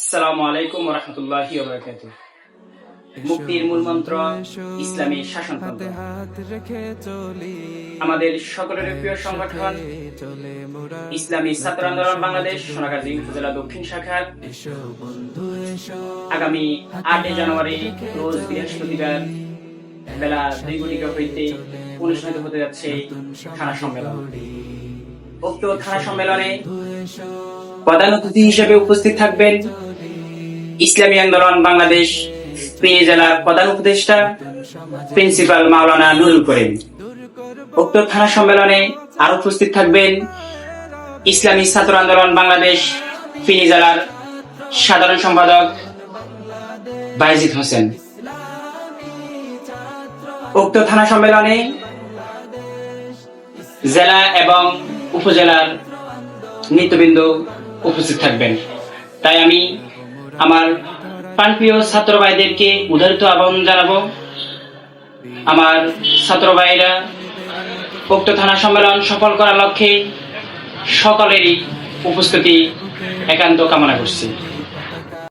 আসসালামু আলাইকুম ওয়া রাহমাতুল্লাহি ওয়া বারাকাতুহু। মুক্তির মূল মন্ত্র ইসলামী শাসনতন্ত্র। আমাদের সকলের প্রিয় সংগঠন ইসলামী ছাত্র আন্দোলন বাংলাদেশ সোনাগাজী উপজেলা দক্ষিণ শাখার আগামী 8 জানুয়ারি রোজ বৃহস্পতিবার বেলা 2 হইতে অনুষ্ঠিত হতে যাচ্ছে থানা সম্মেলন। উক্ত থানা সম্মেলনে প্রধান অতিথি হিসেবে উপস্থিত থাকবেন ইসলামী আন্দোলন বাংলাদেশ পেয়ে জেলার প্রধান উপদেষ্টা প্রিন্সিপাল মাওলানা নুরুল করিম। উক্ত থানা সম্মেলনে আরো উপস্থিত থাকবেন ইসলামী ছাত্র আন্দোলন বাংলাদেশ ফেনী জেলার সাধারণ সম্পাদক বাইজিদ হোসেন। উক্ত থানা সম্মেলনে জেলা এবং উপজেলার নেতৃবৃন্দ উপস্থিত থাকবেন। তাই আমি আমার প্রাণপ্রিয় ছাত্র ভাইদেরকে উদারত আহ্বান জানাবো, আমার ছাত্র ভাইরা উক্ত থানা সম্মেলন সফল করার লক্ষ্যে সকলেরই উপস্থিতি একান্ত কামনা করছি।